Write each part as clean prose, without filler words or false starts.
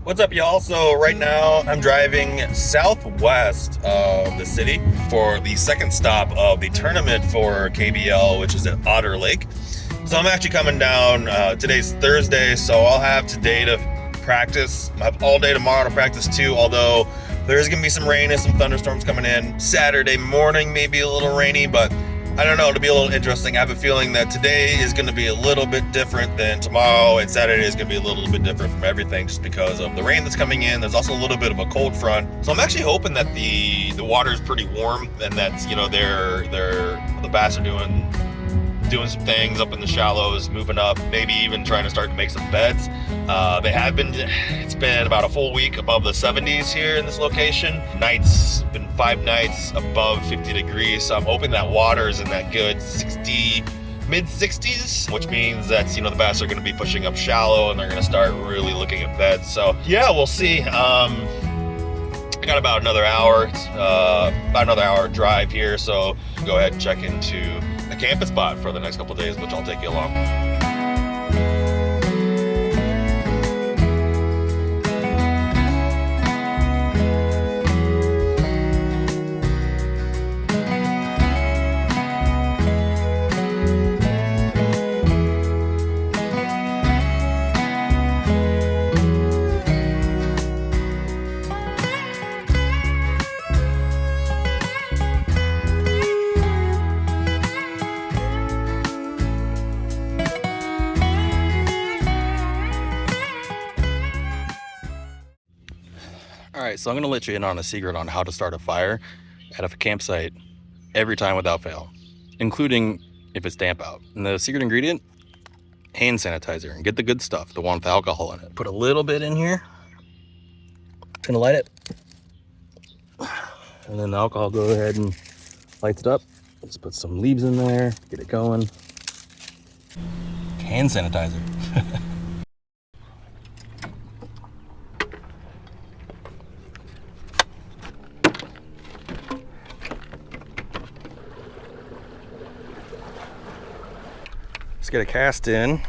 What's up, y'all? So right now I'm driving southwest of the city for the second stop of the tournament for KBL, which is at Otter Lake. So I'm actually coming down, today's Thursday, so I'll have today to practice. I have all day tomorrow to practice too, although there's gonna be some rain and some thunderstorms coming in. Saturday morning may be a little rainy, but I don't know, it'll be a little interesting. I have a feeling that today is going to be a little bit different than tomorrow, and Saturday is going to be a little bit different from everything just because of the rain that's coming in. There's also a little bit of a cold front. So I'm actually hoping that the water is pretty warm and that, you know, the bass are doing some things up in the shallows, moving up, maybe even trying to start to make some beds. It's been about a full week above the 70s here in this location. Nights, been 5 nights above 50 degrees. So I'm hoping that water is in that good mid 60s, which means that, you know, the bass are gonna be pushing up shallow and they're gonna start really looking at beds. So yeah, we'll see. I got about another hour drive here. So go ahead and check into the camping spot for the next couple of days, which I'll take you along. All right, so I'm gonna let you in on a secret on how to start a fire at a campsite every time without fail, including if it's damp out. And the secret ingredient, hand sanitizer, and get the good stuff, the one with alcohol in it. Put a little bit in here. Gonna light it. And then the alcohol, go ahead and lights it up. Let's put some leaves in there, get it going. Hand sanitizer. Let's get a cast in.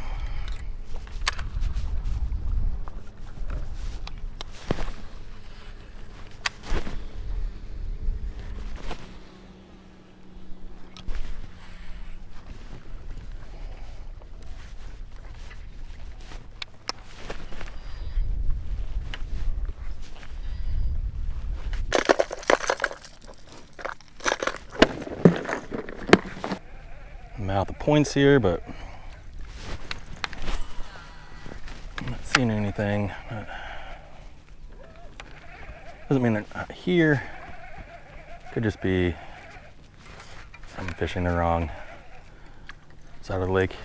I'm out the points here, but I'm not seeing anything. Doesn't mean they're not here. Could just be I'm fishing the wrong side of the lake.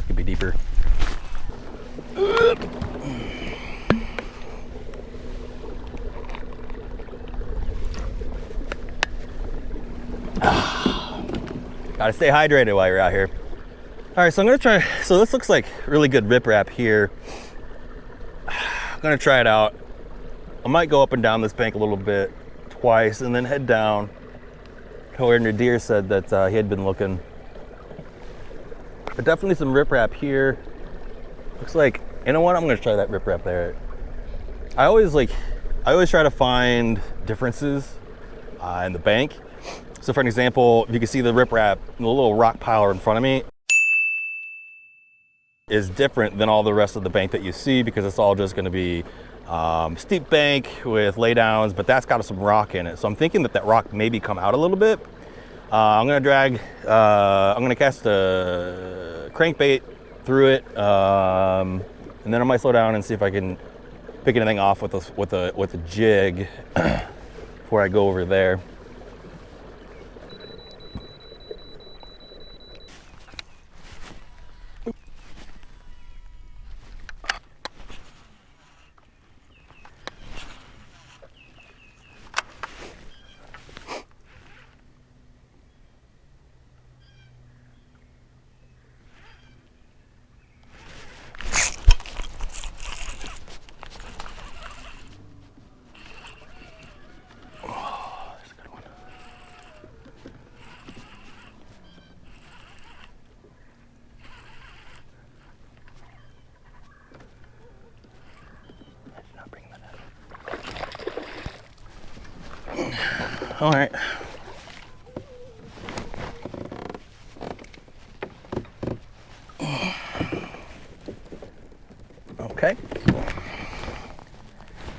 Could be deeper. Gotta stay hydrated while you're out here. All right, so I'm gonna try, so this looks like really good riprap here. I'm gonna try it out. I might go up and down this bank a little bit twice and then head down to where Nadir said that he had been looking. But definitely some riprap here. Looks like, you know what, I'm gonna try that riprap there. I always try to find differences in the bank. So for an example, if you can see the riprap, the little rock pile in front of me is different than all the rest of the bank that you see because it's all just gonna be steep bank with laydowns, but that's got some rock in it. So I'm thinking that rock maybe come out a little bit. I'm gonna cast a crankbait through it, and then I might slow down and see if I can pick anything off with a jig before I go over there. Oh, there's a good one. All right. Okay.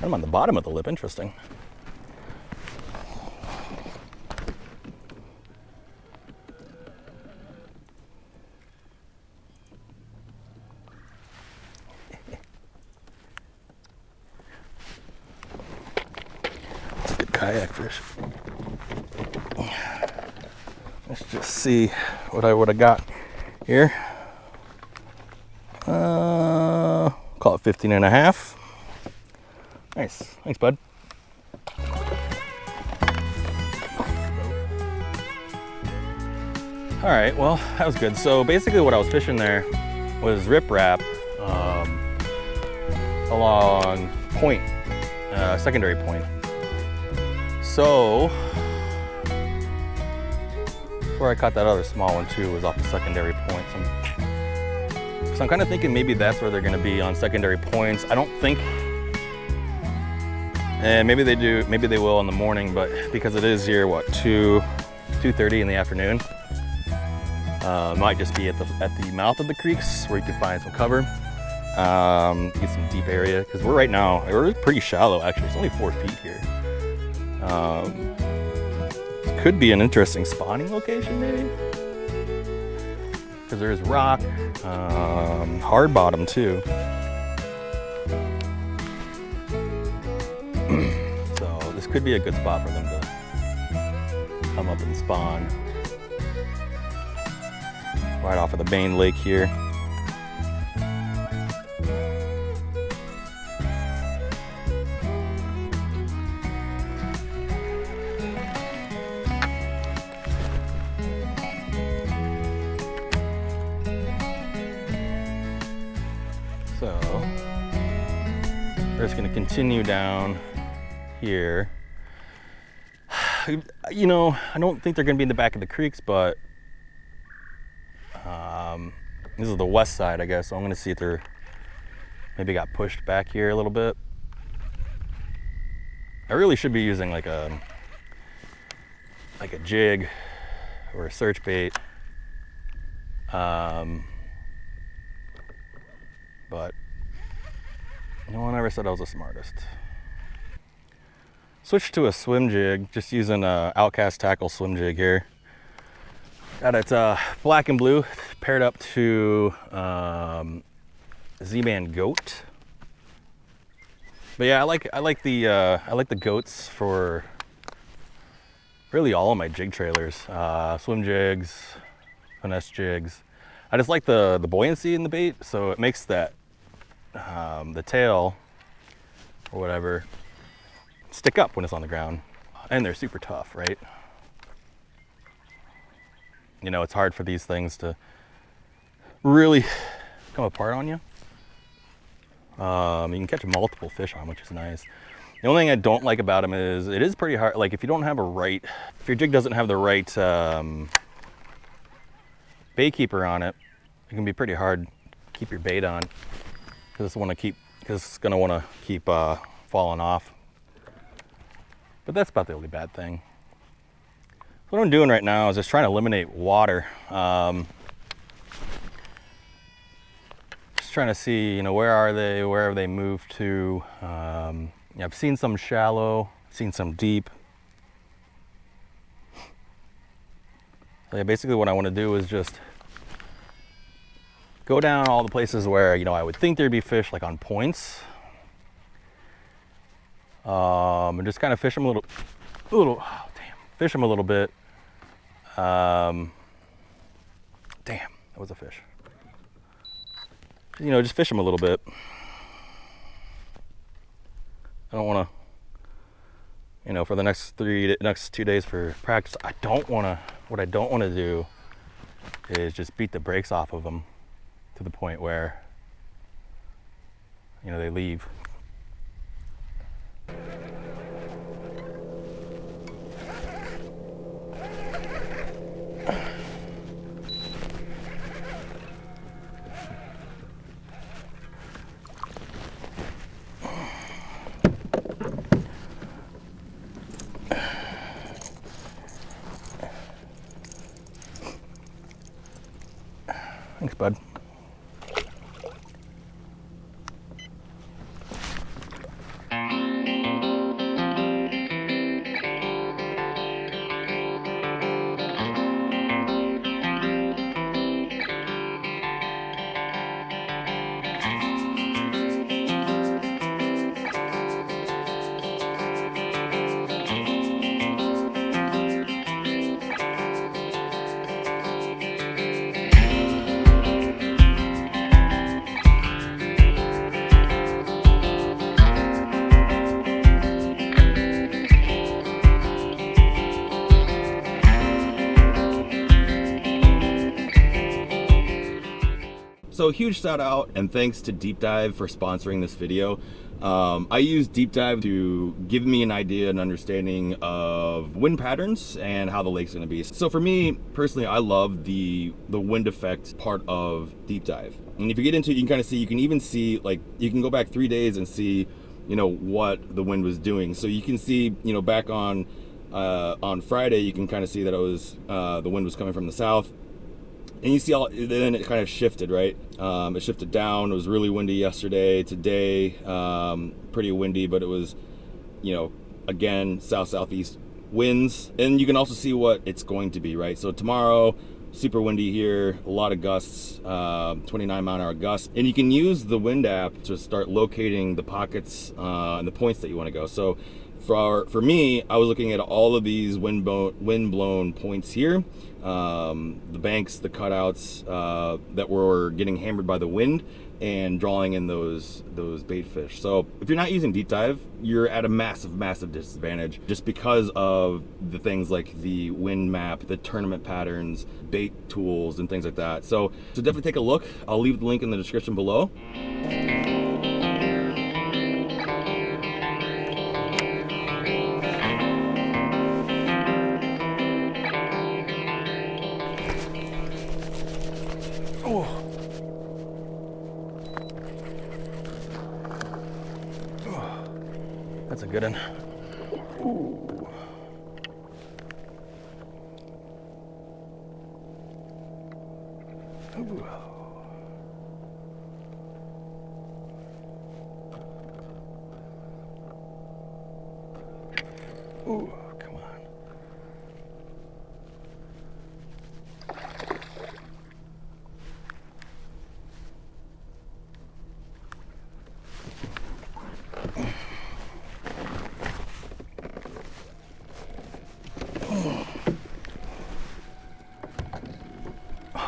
I'm on the bottom of the lip, interesting. That's a good kayak fish. Let's just see what I would have got here. Call it 15 and a half. Nice. Thanks, bud. All right, well, that was good. So basically what I was fishing there was riprap along point, secondary point. So where I caught that other small one too was off the secondary point. So I'm kind of thinking maybe that's where they're gonna be, on secondary points. I don't think, and maybe they do, maybe they will in the morning, but because it is here, what, 2:30 in the afternoon, might just be at the mouth of the creeks where you can find some cover, get some deep area, because we're right now, we're pretty shallow actually. It's only 4 feet here. Could be an interesting spawning location maybe, because there is rock, hard bottom too. So this could be a good spot for them to come up and spawn. Right off of the main lake here. So we're just going to continue down here. You know, I don't think they're going to be in the back of the creeks, but this is the west side, I guess. So I'm going to see if they're maybe got pushed back here a little bit. I really should be using like a jig or a search bait. But no one ever said I was the smartest. Switched to a swim jig, just using a Outcast Tackle swim jig here. Got it black and blue, paired up to Z-Man Goat. But yeah, I like the goats for really all of my jig trailers, swim jigs, finesse jigs. I just like the buoyancy in the bait, so it makes that the tail or whatever stick up when it's on the ground, and they're super tough, right? You know, it's hard for these things to really come apart on you. You can catch multiple fish on, which is nice. The only thing I don't like about them is it is pretty hard. Like if you don't have if your jig doesn't have the right bait keeper on it, it can be pretty hard to keep your bait on, because it's gonna keep falling off. But that's about the only bad thing. What I'm doing right now is just trying to eliminate water. Just trying to see, you know, where are they? Where have they moved to? Yeah, I've seen some shallow, seen some deep. So yeah, basically what I want to do is just go down all the places where, you know, I would think there'd be fish, like on points. And just kind of fish them fish them a little bit. Damn, that was a fish. You know, just fish them a little bit. I don't want to, you know, for the next 2 days for practice, what I don't want to do is just beat the brakes off of them to the point where, you know, they leave. So huge shout out and thanks to Deep Dive for sponsoring this video. I use Deep Dive to give me an idea and understanding of wind patterns and how the lake's gonna be. So for me, personally, I love the wind effect part of Deep Dive. And if you get into it, you can kind of see, you can even see, like, you can go back 3 days and see, you know, what the wind was doing. So you can see, you know, back on Friday, you can kind of see that it was, the wind was coming from the south. And you see then it kind of shifted, right? It shifted down. It was really windy yesterday. Today, pretty windy, but it was, you know, again, south-southeast winds. And you can also see what it's going to be, right? So tomorrow, super windy here, a lot of gusts, 29-mile-an-hour gusts. And you can use the wind app to start locating the pockets and the points that you want to go. So for me, I was looking at all of these wind-blown points here. The banks, the cutouts that were getting hammered by the wind, and drawing in those bait fish. So if you're not using Deep Dive, you're at a massive disadvantage just because of the things like the wind map, the tournament patterns, bait tools, and things like that. So definitely take a look. I'll leave the link in the description below. That's a good one. Ooh. Ooh. Ooh, come on.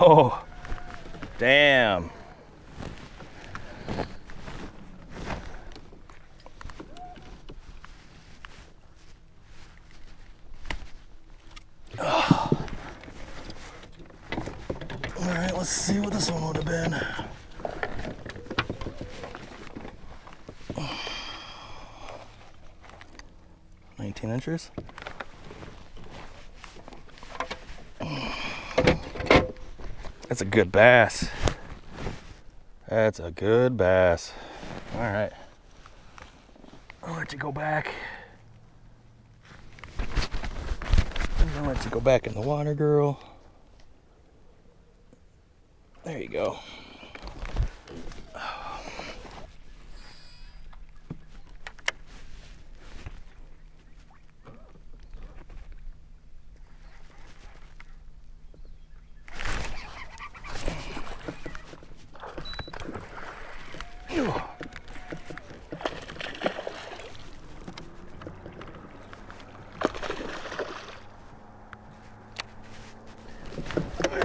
Oh, damn. Oh. All right, let's see what this one would have been. Oh. 19 inches. That's a good bass. That's a good bass. All right. I'll let you go back. I'll let you go back in the water, girl. There you go.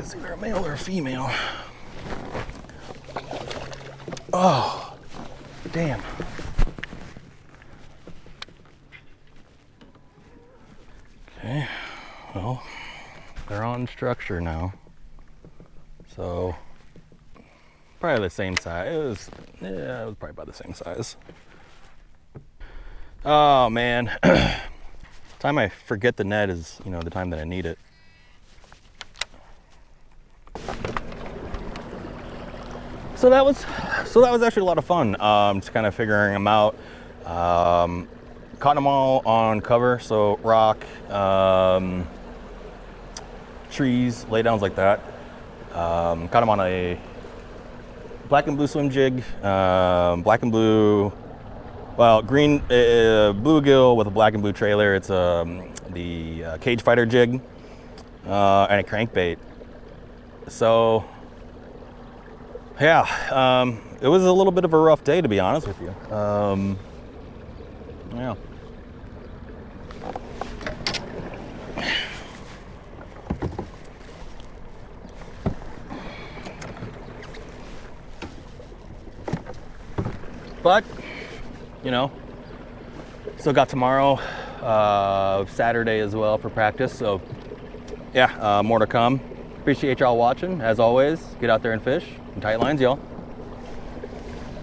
Is either a male or a female. Oh, damn. Okay, well, they're on structure now. So, probably the same size. It was probably about the same size. Oh man, the time I forget the net is, you know, the time that I need it. So that was actually a lot of fun. Just kind of figuring them out. Caught them all on cover, so rock, trees, laydowns like that. Caught them on a black and blue swim jig, black and blue, well, green bluegill with a black and blue trailer. It's the cage fighter jig and a crankbait. So yeah, it was a little bit of a rough day, to be honest with you. Yeah. But, you know, still got tomorrow, Saturday as well for practice. So yeah, more to come. Appreciate y'all watching. As always, get out there and fish. Tight lines, y'all.